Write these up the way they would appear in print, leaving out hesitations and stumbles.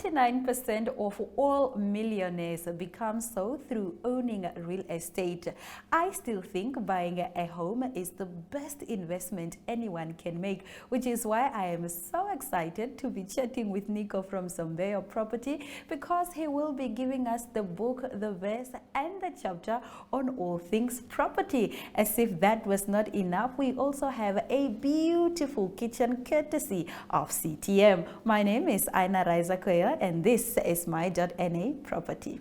99% of all millionaires become so through owning real estate. I still think buying a home is the best investment anyone can make, which is why I am so excited to be chatting with Nico from Na Property, because he will be giving us the book, the verse, and the chapter on all things property. As if that was not enough, we also have a beautiful kitchen courtesy of CTM. My name is Aina Raizakoya, and this is Na Property.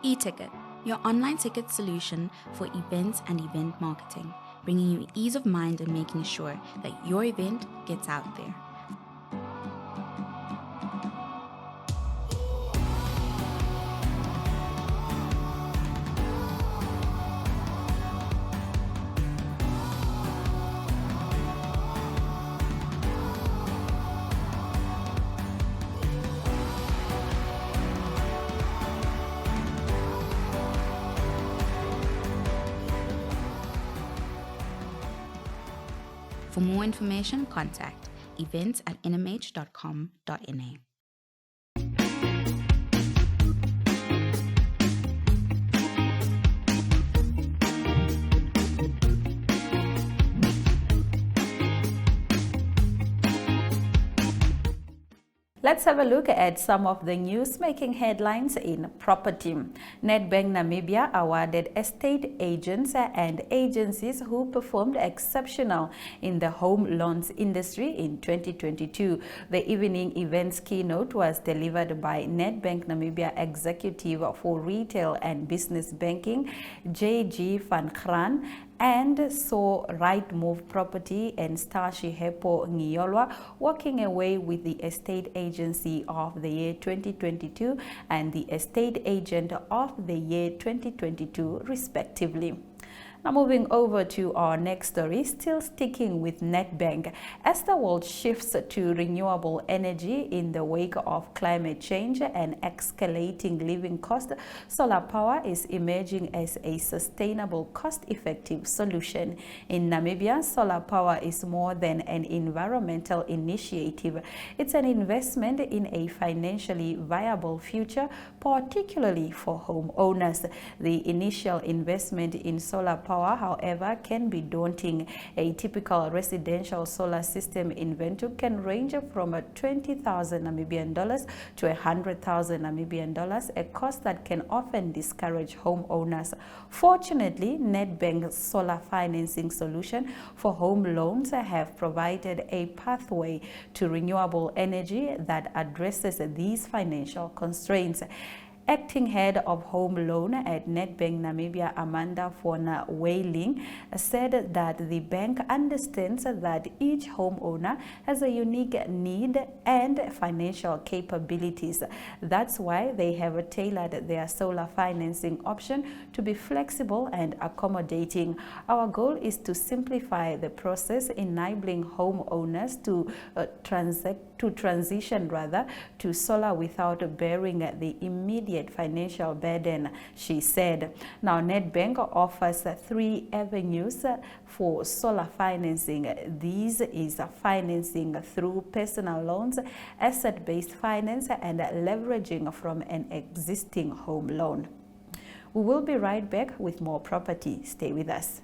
E-Ticket, your online ticket solution for events and event marketing, bringing you ease of mind and making sure that your event gets out there. For more information, contact events@nmh.com.na. Let's have a look at some of the news making headlines in property. Nedbank Namibia awarded estate agents and agencies who performed exceptional in the home loans industry in 2022. The evening event's keynote was delivered by Nedbank Namibia Executive for Retail and Business Banking, J.G. van Graan, and saw Right Move Property and Stashi Hepo Ngiyolwa walking away with the Estate Agency of the Year 2022 and the Estate Agent of the Year 2022 respectively. Now moving over to our next story, still sticking with Nedbank. As the world shifts to renewable energy in the wake of climate change and escalating living costs, solar power is emerging as a sustainable, cost-effective solution. In Namibia, solar power is more than an environmental initiative. It's an investment in a financially viable future, particularly for homeowners. The initial investment in solar power, however, can be daunting. A typical residential solar system inventory can range from 20,000 Namibian dollars to 100,000 Namibian dollars, a cost that can often discourage homeowners. Fortunately, Nedbank's solar financing solution for home loans have provided a pathway to renewable energy that addresses these financial constraints. Acting head of home loan at Nedbank Namibia, Amanda Fona Wailing, said that the bank understands that each homeowner has a unique need and financial capabilities. That's why they have tailored their solar financing option to be flexible and accommodating. Our goal is to simplify the process, enabling homeowners to transition to solar without bearing the immediate financial burden, she said. Now, Nedbank offers 3 avenues for solar financing. These is financing through personal loans, asset-based finance, and leveraging from an existing home loan. We will be right back with more property. Stay with us.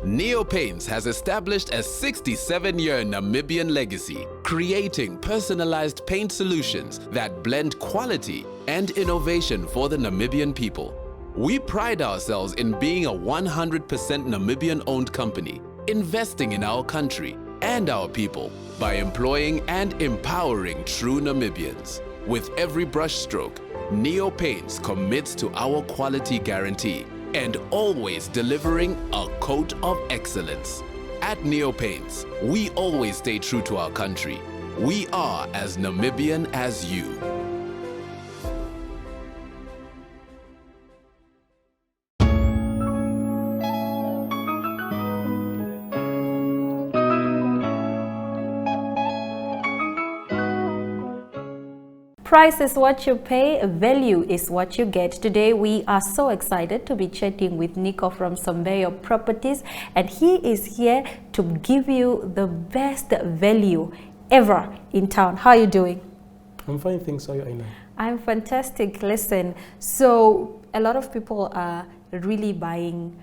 Neo Paints has established a 67-year Namibian legacy, creating personalized paint solutions that blend quality and innovation for the Namibian people. We pride ourselves in being a 100% Namibian-owned company, investing in our country and our people by employing and empowering true Namibians. With every brushstroke, Neo Paints commits to our quality guarantee and always delivering a coat of excellence. At Neo Paints, we always stay true to our country. We are as Namibian as you. price is what you pay, value is what you get. Today we are so excited to be chatting with Nico from Sombeyo Properties, and he is here to give you the best value ever in town. How are you doing? I'm fine, thanks. How are you, Aina? I'm fantastic. Listen, so a lot of people are really buying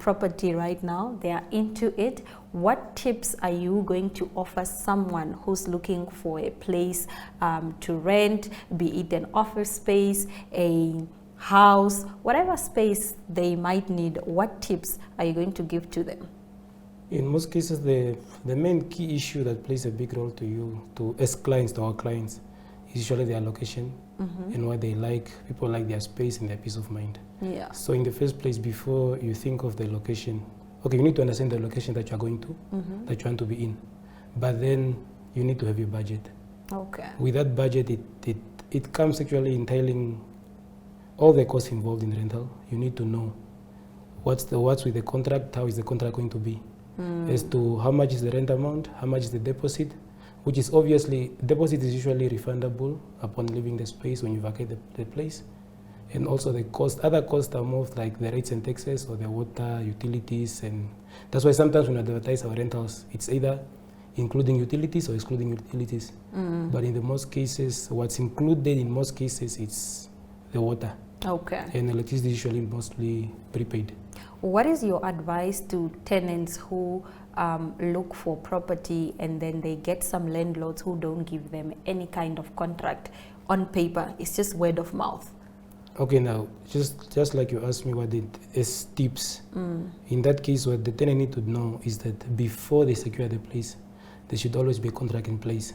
property right now. They are into it. What tips are you going to offer someone who's looking for a place to rent, be it an office space, a house, whatever space they might need? What tips are you going to give to them? In most cases, the main key issue that plays a big role as clients, to our clients, is usually their location and what they like. People like their space and their peace of mind. Yeah. So in the first place, before you think of the location, okay, you need to understand the location that you're going to, that you want to be in. But then you need to have your budget. Okay. With that budget, it comes actually entailing all the costs involved in rental. You need to know what's with the contract, how is the contract going to be, as to how much is the rent amount, how much is the deposit, which is obviously, deposit is usually refundable upon leaving the space when you vacate the place. And also the cost, other costs are more like the rates and taxes or the water, utilities, and that's why sometimes when we advertise our rentals, it's either including utilities or excluding utilities. But in the most cases, what's included in most cases, it's the water. Okay. And electricity is usually mostly prepaid. What is your advice to tenants who look for property and then they get some landlords who don't give them any kind of contract on paper? It's just word of mouth. Okay, now, just like you asked me what is tips. In that case, what the tenant need to know is that before they secure the place, there should always be a contract in place,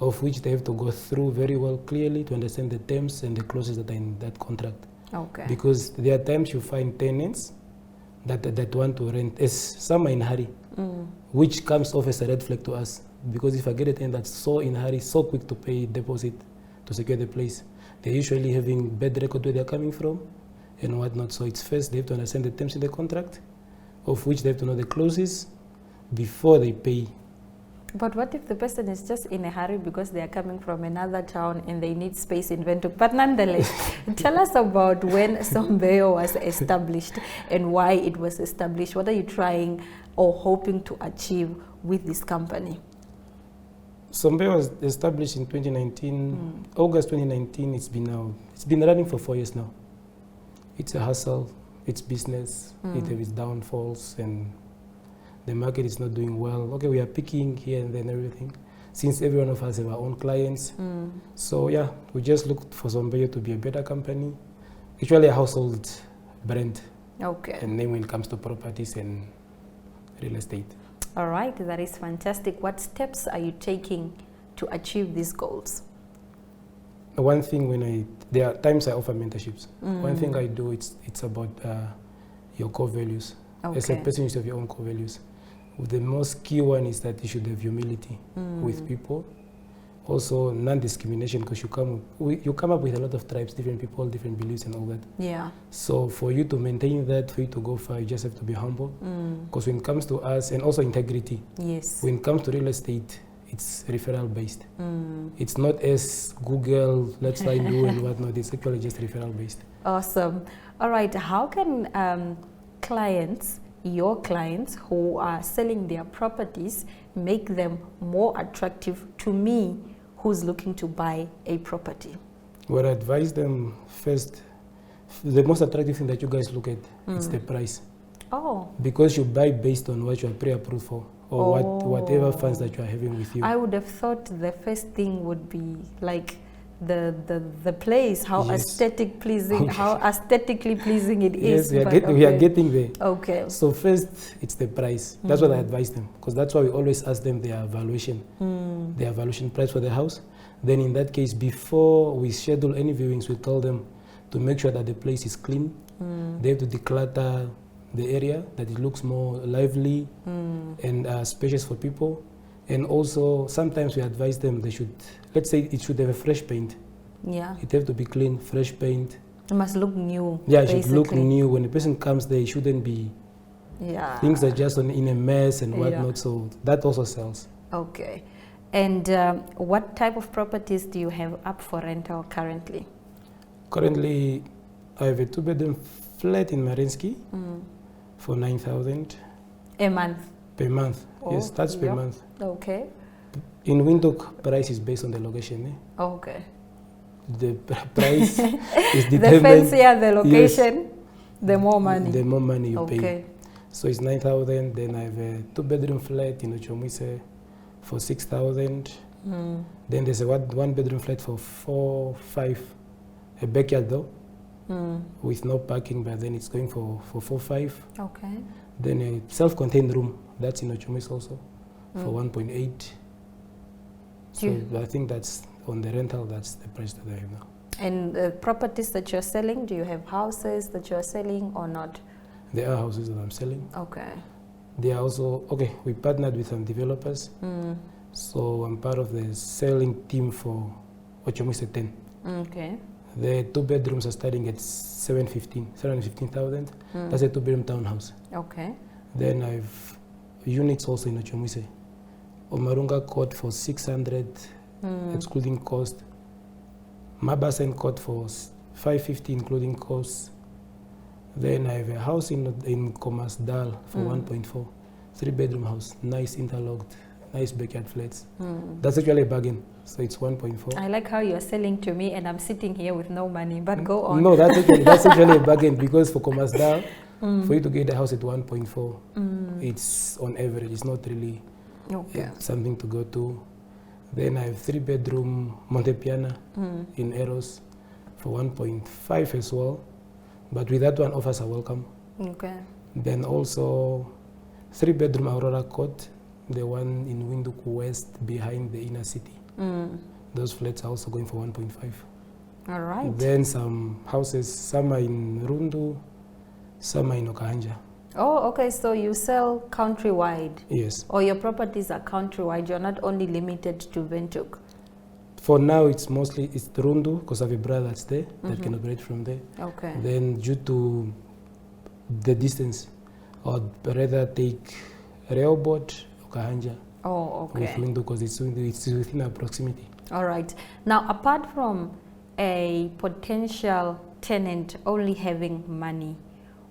of which they have to go through very well clearly to understand the terms and the clauses that are in that contract. Okay. Because there are times you find tenants that want to rent, as some are in a hurry, which comes off as a red flag to us. Because if I get a tenant that's so in a hurry, so quick to pay deposit to secure the place, they're usually having bad record where they're coming from and whatnot. So it's first they have to understand the terms in the contract, of which they have to know the clauses before they pay. But what if the person is just in a hurry because they are coming from another town and they need space in Windhoek? But nonetheless, tell us about when Sombeyo was established and why it was established. What are you trying or hoping to achieve with this company? Sombeyo was established in 2019, August 2019. It's been running for 4 years now. It's a hustle, it's business, it has its downfalls, and the market is not doing well. Okay, we are picking here and then everything, since every one of us have our own clients. So yeah, we just looked for Sombeyo to be a better company, actually a household brand. Okay. And name when it comes to properties and real estate. All right, that is fantastic. What steps are you taking to achieve these goals? One thing, there are times I offer mentorships. One thing I do, it's about your core values. Okay. As a person, you should have your own core values. The most key one is that you should have humility with people. Also, non-discrimination, because you come up with a lot of tribes, different people, different beliefs and all that. Yeah. So for you to maintain that, for you to go far, you just have to be humble. Because when it comes to us, and also integrity. Yes. When it comes to real estate, it's referral based. It's not as Google, let's find you and whatnot. It's actually just referral based. Awesome. All right. How can your clients who are selling their properties, make them more attractive to me who's looking to buy a property? Well, I advise them first, the most attractive thing that you guys look at is the price. Oh. Because you buy based on what you are pre-approved for, or whatever funds that you are having with you. I would have thought the first thing would be like the place, how aesthetic pleasing, how aesthetically pleasing it is. Yes, we are getting there. Okay. So first, it's the price. That's what I advise them, because that's why we always ask them their valuation, their valuation price for the house. Then in that case, before we schedule any viewings, we tell them to make sure that the place is clean. They have to declutter the area, that it looks more lively and spacious for people. And also, sometimes we advise them they should, let's say it should have a fresh paint. Yeah. It have to be clean, fresh paint. It must look new. Yeah, it should look new. When a person comes there, it shouldn't be things are just in a mess and whatnot. So that also sells. Okay. And what type of properties do you have up for rental currently? Currently, I have a 2-bedroom flat in Marinsky for 9,000 a month. per month. Yes, that's per month. Okay. In Windhoek, price is based on the location. Okay. The price is The determined. fancier the location, yes, the more money. The more money you Okay. pay. So it's 9,000. Then I have a 2-bedroom flat in Uchomwise for 6,000. Then there's a 1-bedroom flat for 4-5, a backyard though, with no parking, but then it's going for 4-5. Okay. Then a self-contained room, that's in Uchomwise also, for 1.8. So I think that's on the rental, that's the price that I have now. And the properties that you're selling, do you have houses that you're selling or not? There are houses that I'm selling. Okay. They are also, we partnered with some developers. So I'm part of the selling team for Uchomwise 10. Okay. The 2 bedrooms are starting at 715,000. That's a 2-bedroom townhouse. Okay. Then I've units also in Uchomwise. Omarunga Court for 600, excluding cost. Mabasen Court for 550, including costs. Then I have a house in Komasdal for 1.4, 3-bedroom house, nice interlocked, nice backyard flats. That's actually a bargain, so it's 1.4. I like how you're selling to me and I'm sitting here with no money, but go on. No, that's actually a bargain, because for Komasdal, for you to get a house at 1.4, it's on average, it's not really something to go to. Then I have 3-bedroom Montepiana in Eros for 1.5 as well. But with that one, offers are welcome. Okay. Then also 3-bedroom Aurora Court, the one in Windhoek West behind the inner city. Those flats are also going for 1.5. All right. Then some houses, some are in Rundu, some are in Okahanja. Oh, okay. So you sell countrywide? Yes. Or your properties are countrywide? You're not only limited to Windhoek? For now, it's mostly Rundu, because I have a brother that's there that can operate from there. Okay. Then due to the distance, I'd rather take Rehoboth, Okahanja. Oh, okay. With Windhoek, because it's within our proximity. All right. Now, apart from a potential tenant only having money,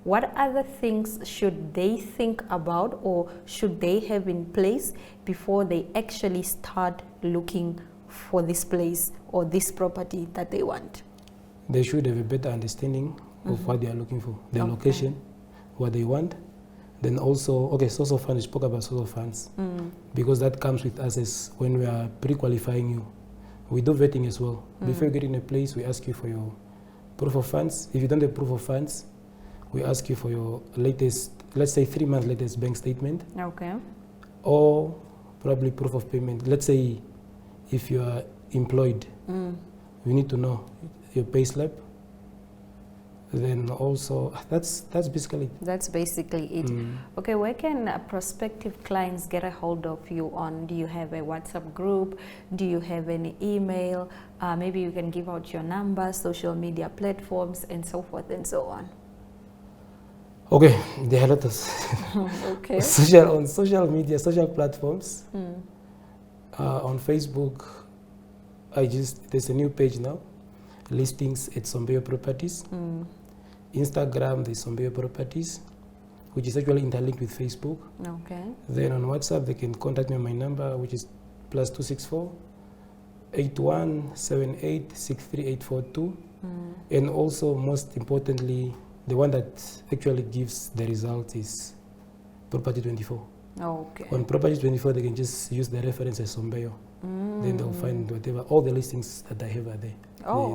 what other things should they think about or should they have in place before they actually start looking for this place or this property that they want? They should have a better understanding of what they are looking for, their location, what they want. Then also, source of funds, we spoke about source of funds, because that comes with us as when we are pre-qualifying you. We do vetting as well. Before you get in a place, we ask you for your proof of funds. If you don't have proof of funds, we ask you for your latest, let's say 3-month latest bank statement. Okay. Or probably proof of payment. Let's say if you are employed, we need to know your pay slip. Then also, that's basically it. That's basically it. Okay, where can prospective clients get a hold of you on? Do you have a WhatsApp group? Do you have any email? Maybe you can give out your number, social media platforms, and so forth and so on. Okay, there are a lot of Okay. on social media, social platforms. On Facebook, there's a new page now, listings at Sombeo Properties. Instagram, there's Sombeo Properties, which is actually interlinked with Facebook. Okay. Then on WhatsApp, they can contact me on my number, which is +264 8178 63842. And also, most importantly, the one that actually gives the result is Property 24. Okay. On Property 24, they can just use the reference as Sombeo. Then they'll find whatever, all the listings that I have are there.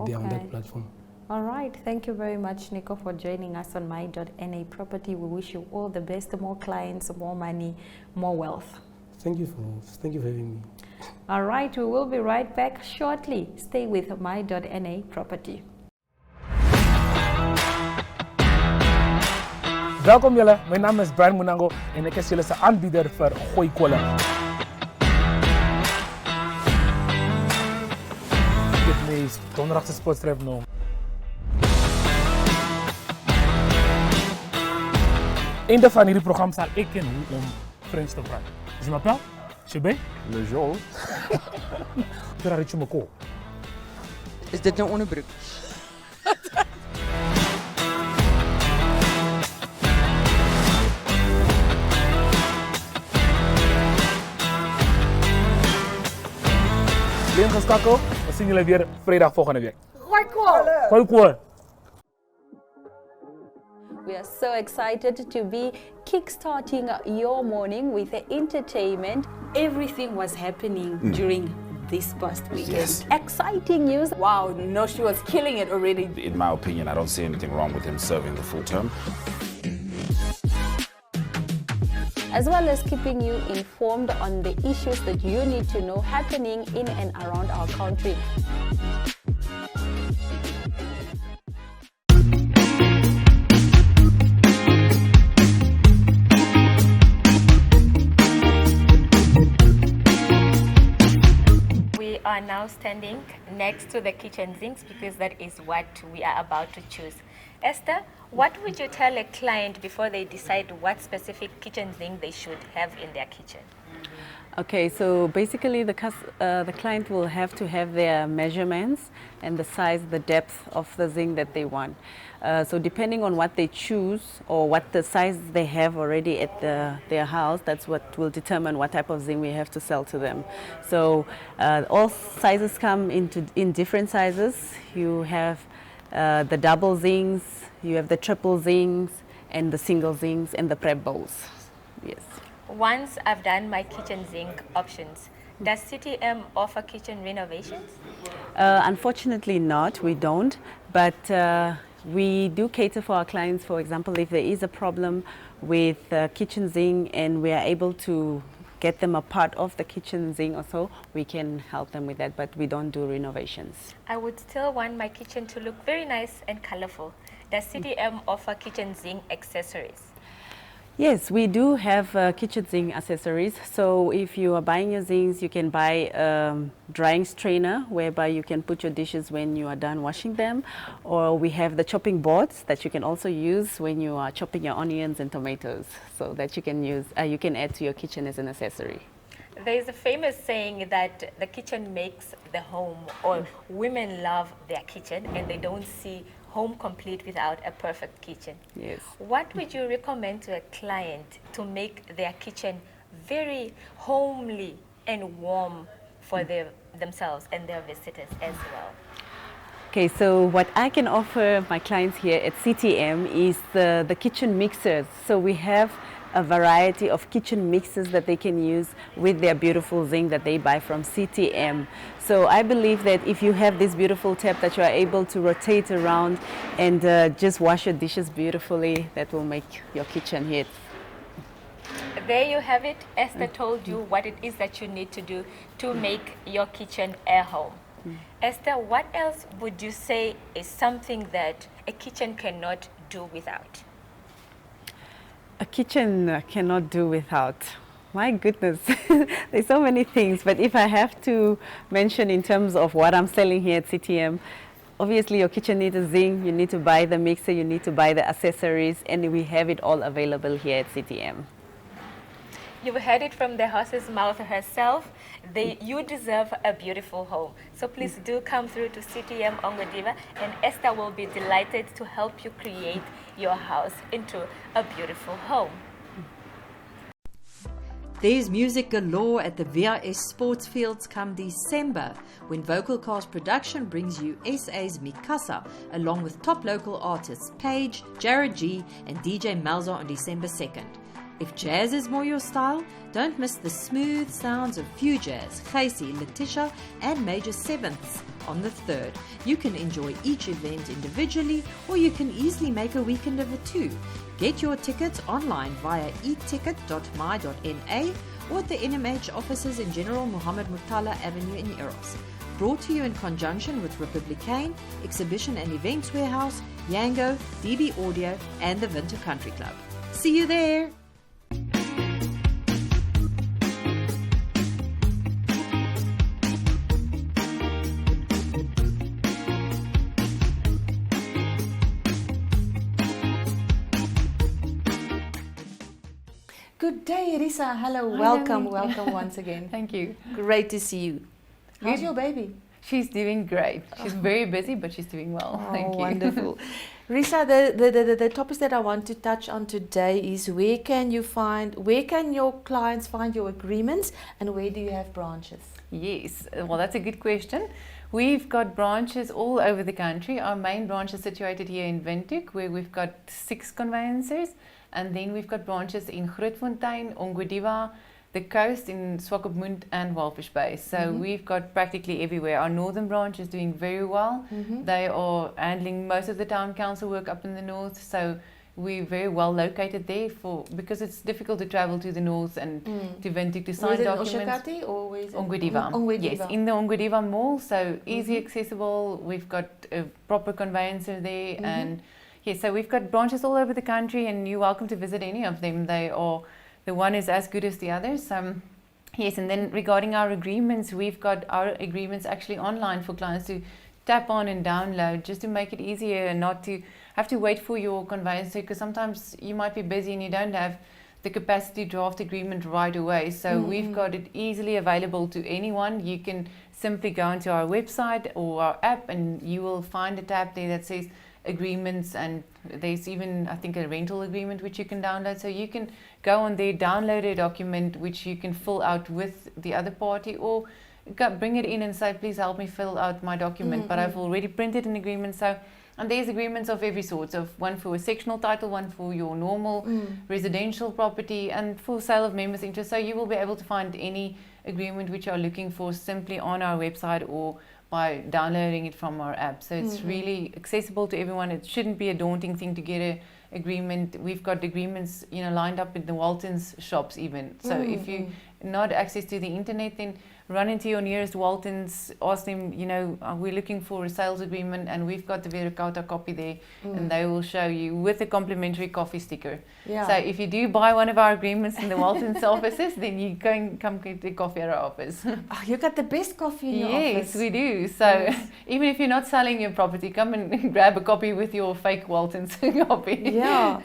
They are on that platform. All right. Thank you very much, Nico, for joining us on My.NA Property. We wish you all the best, more clients, more money, more wealth. Thank you for having me. All right. We will be right back shortly. Stay with My.NA Property. Welkom jullie, mijn naam is Brian Munango en ik is jullie aanbieder voor gooi kolen. Dit is donderdagse sportstrip nu. Einde van hierdie programma zal ik en hoe om Frans te praten. Je m'appelle? Je ben? Le Joel. Daar het jy my kop. Is dit nou onderbroek? Bly ingeskakel. Ons sien julle weer Vrydag volgende week. Gooi kool. We are so excited to be kickstarting your morning with entertainment. Everything was happening during this past weekend. Yes. Exciting news. Wow, no, she was killing it already. In my opinion, I don't see anything wrong with him serving the full term. As well as keeping you informed on the issues that you need to know happening in and around our country. We are now standing next to the kitchen sinks because that is what we are about to choose. Esther, what would you tell a client before they decide what specific kitchen sink they should have in their kitchen? Okay, so basically the client will have to have their measurements and the size, the depth of the zinc that they want. So depending on what they choose or what the size they have already at their house, that's what will determine what type of zinc we have to sell to them. So all sizes come in different sizes. You have the double zincs, you have the triple zincs, and the single zincs, and the prep bowls. Yes. Once I've done my kitchen zinc options, does CTM offer kitchen renovations? Unfortunately not, we don't, but we do cater for our clients. For example, if there is a problem with kitchen zinc and we are able to get them a part of the kitchen zinc or so, we can help them with that, but we don't do renovations. I would still want my kitchen to look very nice and colorful. Does CTM offer kitchen zinc accessories? Yes, we do have kitchen zinc accessories. So if you are buying your zincs, you can buy a drying strainer whereby you can put your dishes when you are done washing them. Or we have the chopping boards that you can also use when you are chopping your onions and tomatoes, so that you can use, you can add to your kitchen as an accessory. There is a famous saying that the kitchen makes the home, or women love their kitchen and they don't see home complete without a perfect kitchen. Yes. What would you recommend to a client to make their kitchen very homely and warm for themselves and their visitors as well? Okay, so what I can offer my clients here at CTM is the kitchen mixers. So we have a variety of kitchen mixes that they can use with their beautiful zinc that they buy from CTM. So I believe that if you have this beautiful tap that you are able to rotate around and just wash your dishes beautifully, that will make your kitchen hit. There you have it. Esther told you what it is that you need to do to make your kitchen a home. Esther, what else would you say is something that a kitchen cannot do without? A kitchen cannot do without. My goodness, there's so many things, but if I have to mention in terms of what I'm selling here at CTM, obviously your kitchen needs a zinc, you need to buy the mixer, you need to buy the accessories, and we have it all available here at CTM. You've heard it from the horse's mouth herself. You deserve a beautiful home. So please do come through to CTM Ongodiva, and Esther will be delighted to help you create your house into a beautiful home. There's music galore at the VRS Sports Fields come December, when Vocal Cast Production brings you SA's Mikasa, along with top local artists Paige, Jared G, and DJ Malza on December 2nd. If jazz is more your style, don't miss the smooth sounds of Few Jazz, Casey, Letitia, and Major Sevenths on the 3rd. You can enjoy each event individually, or you can easily make a weekend of the two. Get your tickets online via eticket.my.na or at the NMH offices in General Muhammad Murtala Avenue in Eros. Brought to you in conjunction with Republican, Exhibition and Events Warehouse, Yango, DB Audio, and the Winter Country Club. See you there! Good day, Risa. Hello, Hi, welcome, Naomi. welcome once again. Thank you. Great to see you. How's Good. your baby? She's doing great. She's very busy, but she's doing well. Thank you. Wonderful. Risa, the topics that I want to touch on today is where can your clients find your agreements, and where do you have branches? Yes, well, that's a good question. We've got branches all over the country. Our main branch is situated here in Windhoek, where we've got 6 conveyancers, and then we've got branches in Grootfontein, Ongwediva, the coast in Swakopmund and Walvis Bay. So we've got practically everywhere. Our northern branch is doing very well. They are handling most of the town council work up in the north, so we're very well located there because it's difficult to travel to the north and to Windhoek to sign documents. Oshakati or where is it? Ongwediva. Yes, in the Ongwediva mall, so easy accessible. We've got a proper conveyancer there, and yes, so we've got branches all over the country, and you're welcome to visit any of them. The one is as good as the others. Yes, and then regarding our agreements, we've got our agreements actually online for clients to tap on and download, just to make it easier and not to have to wait for your conveyancer, because sometimes you might be busy and you don't have the capacity to draft agreement right away. So we've got it easily available to anyone. You can simply go onto our website or our app, and you will find a tab there that says agreements, and there's even, I think, a rental agreement which you can download. So you can go on there, download a document which you can fill out with the other party, or bring it in and say, please help me fill out my document. But I've already printed an agreement. So, and there's agreements of every sort, of one for a sectional title, one for your normal residential property, and for sale of members' interest. So you will be able to find any agreement which you're looking for simply on our website or by downloading it from our app. So it's really accessible to everyone. It shouldn't be a daunting thing to get an agreement. We've got agreements, lined up in the Waltons shops even. So if you not access to the internet, then run into your nearest Waltons, ask them, we're looking for a sales agreement, and we've got the Veracauta copy there, and they will show you with a complimentary coffee sticker. Yeah. So if you do buy one of our agreements in the Waltons offices, then you come get the coffee at our office. Oh, you got the best coffee in your office. Yes, we do. So even if you're not selling your property, come and grab a copy with your fake Waltons copy. Yeah.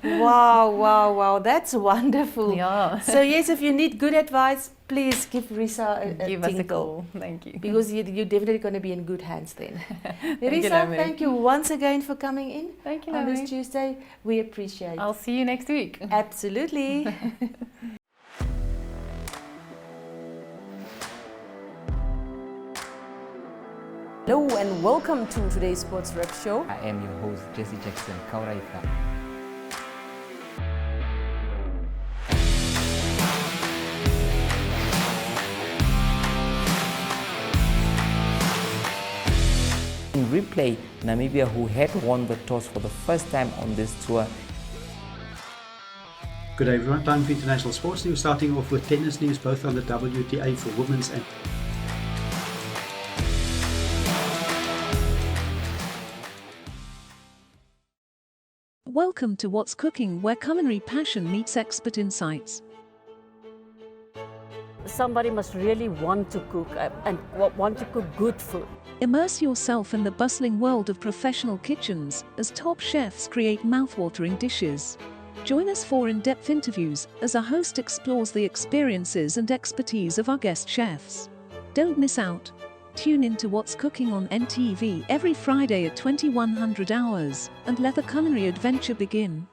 Wow. That's wonderful. Yeah. So yes, if you need good advice, please give Risa a Give us a tinkle. call. Thank you. Because you're definitely going to be in good hands then. Thank you, Risa, Naomi. thank you once again for coming in. Thank you, on Naomi. this Tuesday. We appreciate it. I'll see you next week. Absolutely. Hello and welcome to today's Sports Rep Show. I am your host, Jesse Jackson Kauraifa. In replay, Namibia, who had won the toss for the first time on this tour. Good day everyone, time for international sports news, starting off with tennis news, both on the WTA for women's and Welcome to What's Cooking, where culinary passion meets expert insights. Somebody must really want to cook and want to cook good food. Immerse yourself in the bustling world of professional kitchens as top chefs create mouthwatering dishes. Join us for in-depth interviews as our host explores the experiences and expertise of our guest chefs. Don't miss out. Tune in to What's Cooking on NTV every Friday at 2100 hours and let the culinary adventure begin.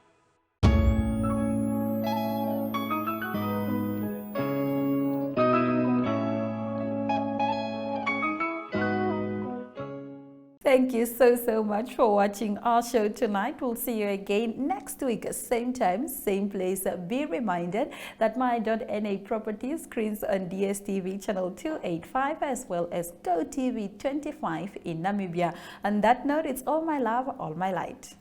Thank you so much for watching our show tonight. We'll see you again next week, same time, same place. Be reminded that My.NA Properties screens on DSTV channel 285 as well as GoTV 25 in Namibia. On that note, it's all my love, all my light.